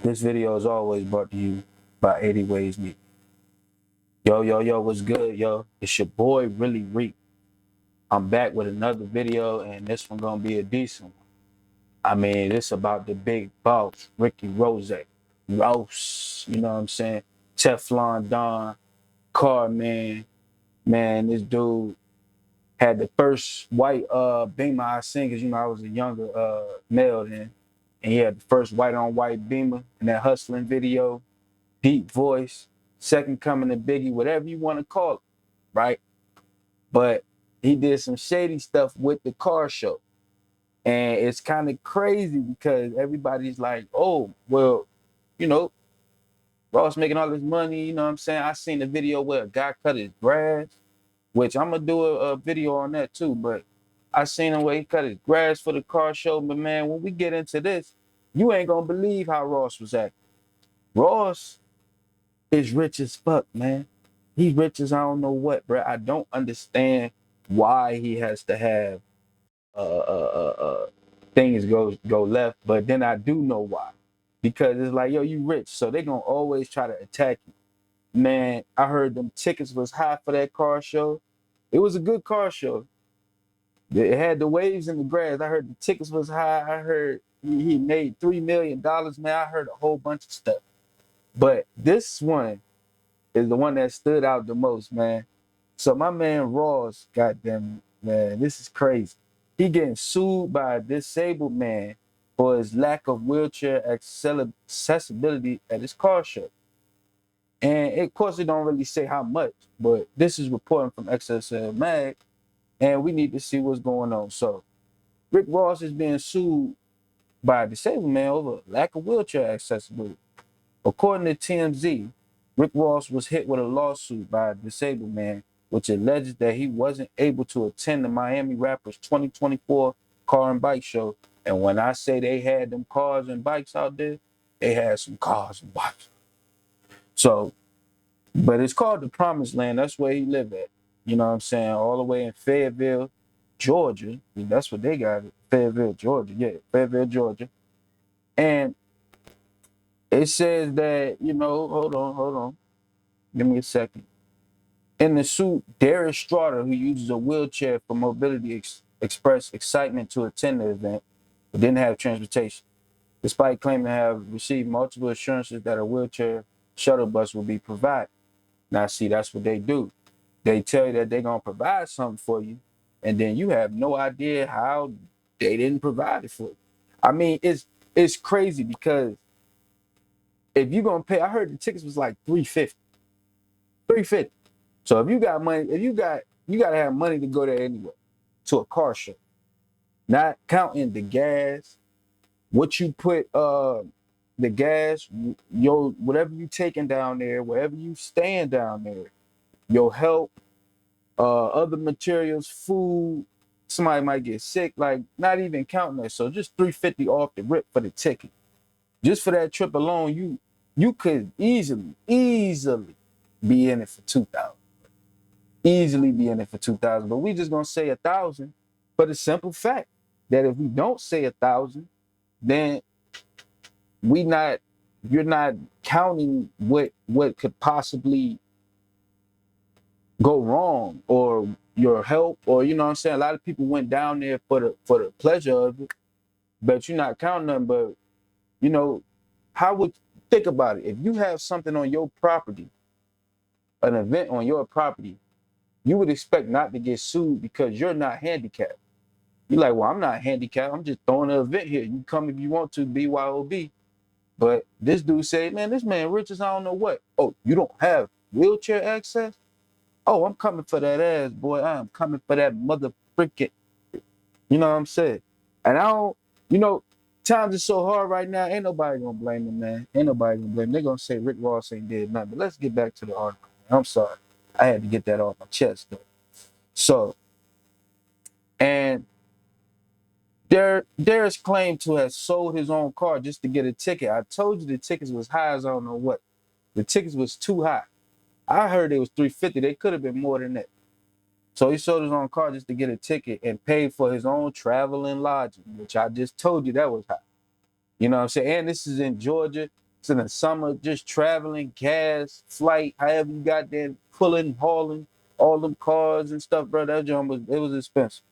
This video is always brought to you by 80 Ways Me. Yo, what's good, yo? It's your boy, Really Reek. I'm back with another video, and this one gonna be a decent one. I mean, this about the big boss, Ricky Ross, you know what I'm saying? Teflon Don, Car Man, this dude had the first white Beamer I seen, cause I was a younger male then. And he had the first white on white Beamer in that hustling video. Deep voice, second coming to Biggie, whatever you want to call it, right? But he did some shady stuff with the car show. And it's kind of crazy because everybody's like, oh, well, you know, Ross making all this money, you know what I'm saying? I seen the video where a guy cut his grass, which I'm gonna do a video on that too, but I seen him where he cut his grass for the car show. But man, when we get into this, you ain't gonna believe how Ross was acting. Ross is rich as fuck, man. He's rich as I don't know what, bro. I don't understand why he has to have things go left, but then I do know why. Because it's like, yo, you rich, so they gonna always try to attack you. Man, I heard them tickets was high for that car show. It was a good car show. It had the waves in the grass. I heard the tickets was high. I heard he made $3 million, man. I heard a whole bunch of stuff. But this one is the one that stood out the most, man. So my man Ross, goddamn man, this is crazy. He getting sued by a disabled man for his lack of wheelchair accessibility at his car show. And of course, it don't really say how much, but this is reporting from XSL Mag, and we need to see what's going on. So Rick Ross is being sued by a disabled man over lack of wheelchair accessibility. According to TMZ, Rick Ross was hit with a lawsuit by a disabled man, which alleges that he wasn't able to attend the Miami Rappers 2024 car and bike show. And when I say they had them cars and bikes out there, they had some cars and bikes. So, but it's called the Promiseland. That's where he lived at. You know what I'm saying? All the way in Fayetteville, Georgia. That's what they got. Fayetteville, Georgia. Yeah, Fayetteville, Georgia. And it says that, hold on. Give me a second. In the suit, Darius Straughter, who uses a wheelchair for mobility, expressed excitement to attend the event, but didn't have transportation, despite claiming to have received multiple assurances that a wheelchair shuttle bus will be provided. Now, see, that's what they do. They tell you that they're going to provide something for you, and then you have no idea how they didn't provide it for you. I mean, it's crazy because if you're going to pay, I heard the tickets was like $350. $350. So if you got money, you got to have money to go there anyway, to a car show. Not counting the gas, what you put the gas, whatever you taking down there, wherever you staying down there, your help, other materials, food, somebody might get sick, like not even counting that. So just $350 off the rip for the ticket. Just for that trip alone, you could easily be in it for 2,000. Easily be in it for 2,000, but we just gonna say 1,000 for the simple fact that if we don't say 1,000, then you're not counting what could possibly go wrong, or your help, or you know what I'm saying. A lot of people went down there for the pleasure of it, but you're not counting them. But how would think about it if you have something on your property, an event on your property. You would expect not to get sued because you're not handicapped. You're like, well, I'm not handicapped. I'm just throwing an event here. You come if you want to, BYOB. But this dude said, man, this man rich as I don't know what. Oh, you don't have wheelchair access? Oh, I'm coming for that ass, boy. I am coming for that mother freaking. You know what I'm saying? And I don't, times is so hard right now. Ain't nobody gonna blame him, man. Ain't nobody gonna blame him. They're gonna say Rick Ross ain't did nothing. But let's get back to the article. I'm sorry. I had to get that off my chest, though. So, and Darius claimed to have sold his own car just to get a ticket. I told you the tickets was high as I don't know what. The tickets was too high. I heard it was $350. They could have been more than that. So he sold his own car just to get a ticket and paid for his own travel and lodging, which I just told you that was high. You know what I'm saying? And this is in Georgia. weeks in the summer, just traveling, gas, flight, however you got there, pulling, hauling, all them cars and stuff, bro. That joint was expensive.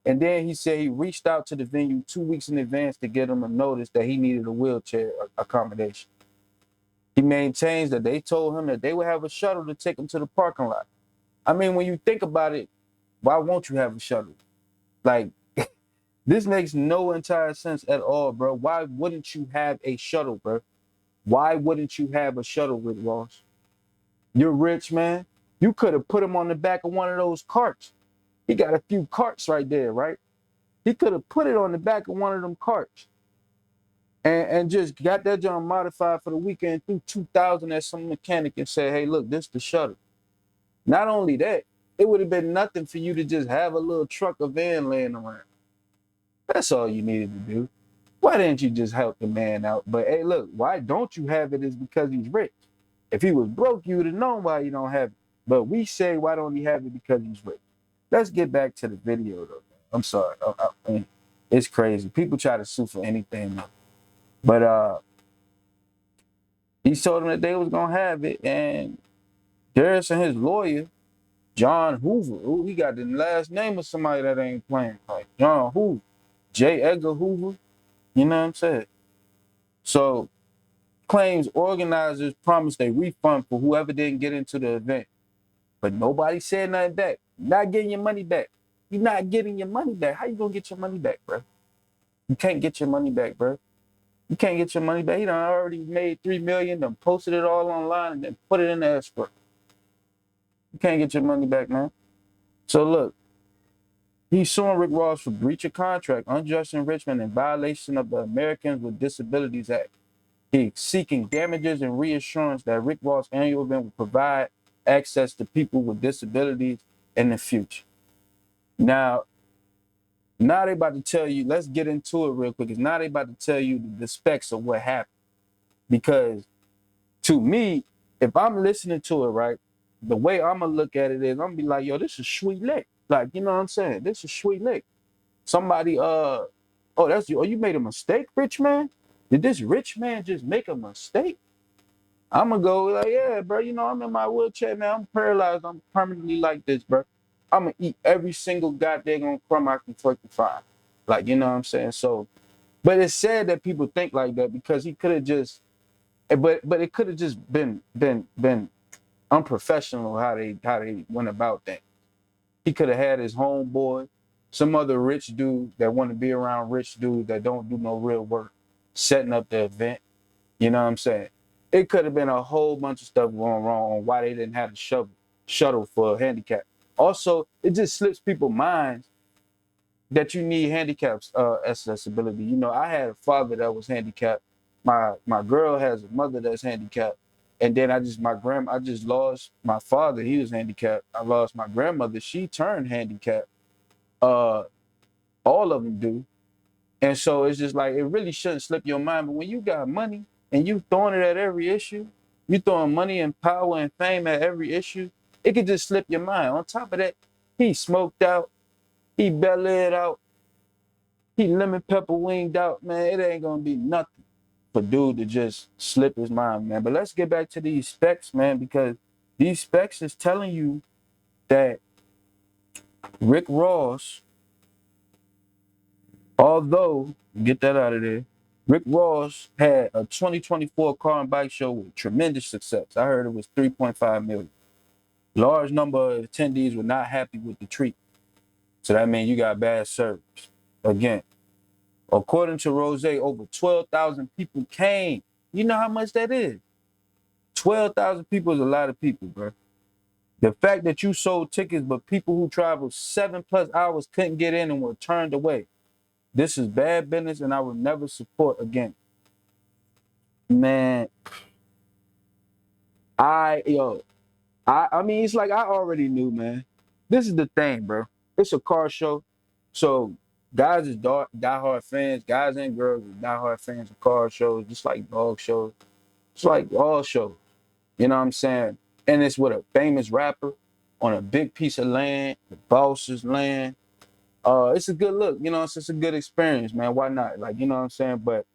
And then he said he reached out to the venue 2 weeks in advance to get them a notice that he needed a wheelchair accommodation. He maintains that they told him that they would have a shuttle to take him to the parking lot. I mean, when you think about it, why won't you have a shuttle? Like, this makes no entire sense at all, bro. Why wouldn't you have a shuttle, bro? Why wouldn't you have a shuttle, Rick Ross? You're rich, man. You could have put him on the back of one of those carts. He got a few carts right there, right? He could have put it on the back of one of them carts and just got that joint modified for the weekend, threw 2,000 at some mechanic and said, hey, look, this is the shuttle. Not only that, it would have been nothing for you to just have a little truck or van laying around. That's all you needed to do. Why didn't you just help the man out? But hey, look, why don't you have it is because he's rich. If he was broke, you would have known why you don't have it. But we say, why don't he have it? Because he's rich. Let's get back to the video, though. I'm sorry. I mean, it's crazy. People try to sue for anything, though. But he told them that they was going to have it. And Darius and his lawyer, John Hoover, he got the last name of somebody that ain't playing. Like John Hoover, J. Edgar Hoover. You know what I'm saying? So, claims organizers promised a refund for whoever didn't get into the event. But nobody said nothing back. You're not getting your money back. You're not getting your money back. How you gonna get your money back, bro? You can't get your money back, bro. You can't get your money back. He done already made $3 million, done posted it all online, and then put it in the escrow. You can't get your money back, man. So look, he's suing Rick Ross for breach of contract, unjust enrichment, and violation of the Americans with Disabilities Act. He's seeking damages and reassurance that Rick Ross' annual event will provide access to people with disabilities in the future. Now they about to tell you, let's get into it real quick, because now they about to tell you the specs of what happened. Because to me, if I'm listening to it, right, the way I'm going to look at it is, I'm going to be like, yo, this is sweet lick. Like, you know what I'm saying? This is sweet lick. Somebody, you made a mistake, rich man? Did this rich man just make a mistake? I'm going to go like, yeah, bro, you know, I'm in my wheelchair, man. I'm paralyzed. I'm permanently like this, bro. I'm going to eat every single goddamn crumb I can fucking find. Like, you know what I'm saying? So, but it's sad that people think like that, because he could have just, but it could have just been unprofessional how they went about that. He could have had his homeboy, some other rich dude that want to be around rich dudes that don't do no real work, setting up the event. You know what I'm saying? It could have been a whole bunch of stuff going wrong on why they didn't have a shuttle for a handicap. Also, it just slips people's minds that you need handicaps accessibility. You know, I had a father that was handicapped. My girl has a mother that's handicapped. And then I just lost my father. He was handicapped. I lost my grandmother. She turned handicapped. All of them do. And so it's just like, it really shouldn't slip your mind. But when you got money and you throwing it at every issue, you throwing money and power and fame at every issue, it could just slip your mind. On top of that, he smoked out, he bellied out, he lemon pepper winged out, man. It ain't gonna be nothing for dude to just slip his mind, man. But let's get back to these specs, man, because these specs is telling you that Rick Ross, although, get that out of there, Rick Ross had a 2024 car and bike show with tremendous success. I heard it was 3.5 million. Large number of attendees were not happy with the treatment. So that means you got bad service. Again, according to Rose, over 12,000 people came. You know how much that is? 12,000 people is a lot of people, bro. The fact that you sold tickets, but people who traveled 7+ hours couldn't get in and were turned away. This is bad business, and I will never support again. Man, I mean, it's like I already knew, man. This is the thing, bro. It's a car show. So guys is diehard fans, guys and girls are diehard fans of car shows, just like dog shows. It's like all shows. You know what I'm saying? And it's with a famous rapper on a big piece of land, the boss's land. It's a good look, you know, it's a good experience, man. Why not? Like, you know what I'm saying? But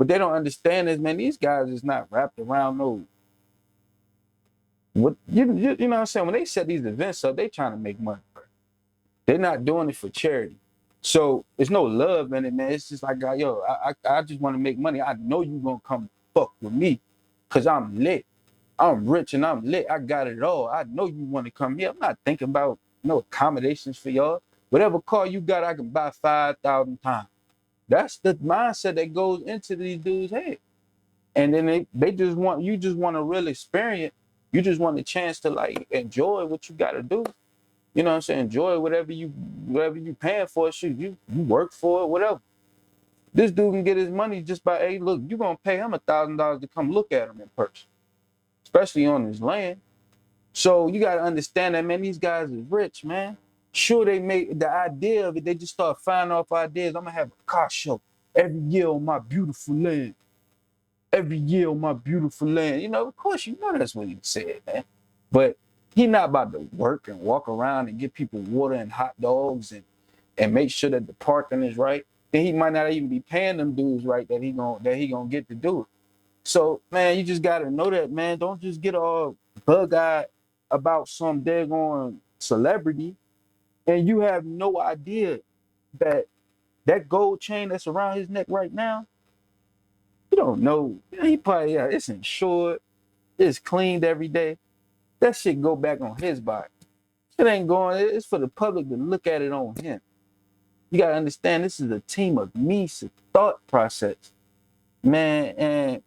What they don't understand is, man, these guys is not wrapped around no. What you know what I'm saying? When they set these events up, they trying to make money. They're not doing it for charity. So it's no love in it, man. It's just like, yo, I just want to make money. I know you gonna come fuck with me, cause I'm lit. I'm rich and I'm lit. I got it all. I know you want to come here. I'm not thinking about no accommodations for y'all. Whatever car you got, I can buy 5,000 times. That's the mindset that goes into these dudes' head. And then they just want, you just want a real experience. You just want a chance to like enjoy what you gotta do. You know what I'm saying? Enjoy whatever you paying for. Shoot, you work for it, whatever. This dude can get his money just by, hey, look, you gonna pay him $1,000 to come look at him in person, especially on his land. So you gotta understand that, man, these guys is rich, man. Sure, they make the idea of it, they just start finding off ideas. I'm gonna have a car show every year on my beautiful land. Every year on my beautiful land. You know, of course, you know that's what he said, man. But he not about to work and walk around and give people water and hot dogs and make sure that the parking is right. Then he might not even be paying them dudes right that he gonna get to do it. So, man, you just gotta know that, man. Don't just get all bug-eyed about some daggone celebrity, and you have no idea that that gold chain that's around his neck right now, you don't know. He probably, yeah, it's insured, it's cleaned every day. That shit go back on his body. It ain't going, it's for the public to look at it on him. You gotta understand, this is a team of me's thought process, man, and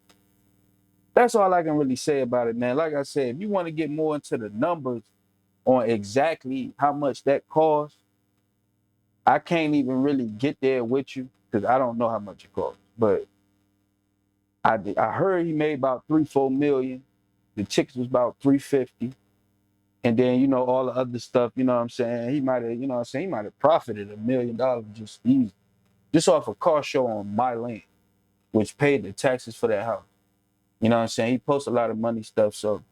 that's all I can really say about it, man. Like I said, if you want to get more into the numbers on exactly how much that costs, I can't even really get there with you because I don't know how much it costs. But I heard he made about 3-4 million. The chicks was about 350. And then, you know, all the other stuff, you know what I'm saying? He might have, you know what I'm saying? He might have profited $1 million just easy, just off a car show on my land, which paid the taxes for that house. You know what I'm saying? He posts a lot of money stuff. So,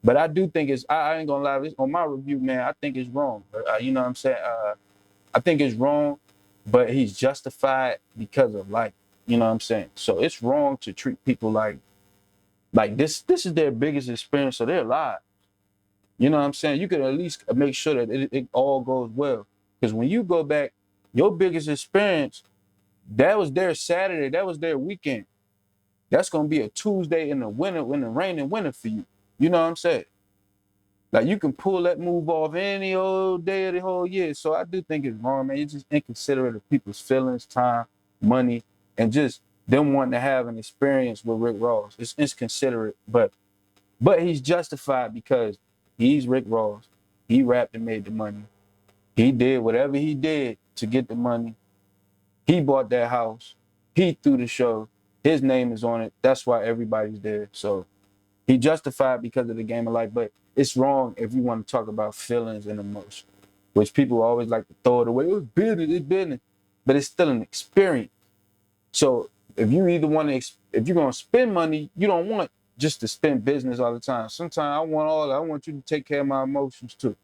but I do think it's, I ain't gonna lie, this on my review, man, I think it's wrong. You know what I'm saying? I think it's wrong, but he's justified because of life. You know what I'm saying? So it's wrong to treat people like this. This is their biggest experience of their lives. You know what I'm saying? You could at least make sure that it all goes well. Because when you go back, your biggest experience, that was their Saturday, that was their weekend. That's gonna be a Tuesday in the winter, when the rain and winter for you. You know what I'm saying? Like you can pull that move off any old day of the whole year. So I do think it's wrong, man. It's just inconsiderate of people's feelings, time, money, and just them wanting to have an experience with Rick Ross. It's inconsiderate, but he's justified because he's Rick Ross. He rapped and made the money. He did whatever he did to get the money. He bought that house. He threw the show. His name is on it. That's why everybody's there. So he justified because of the game of life. But it's wrong if you want to talk about feelings and emotion, which people always like to throw it away. It's business. But it's still an experience. So if you either want to, if you're going to spend money, you don't want just to spend business all the time. Sometimes I want all that. I want you to take care of my emotions too.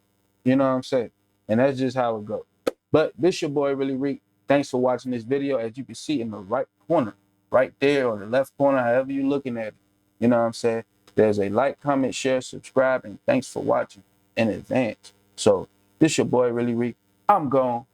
You know what I'm saying? And that's just how it goes. But this your boy, Really Reek. Thanks for watching this video. As you can see in the right corner, right there, or the left corner, however you're looking at it. You know what I'm saying? There's a like, comment, share, subscribe, and thanks for watching in advance. So this your boy, Really Reek. I'm gone.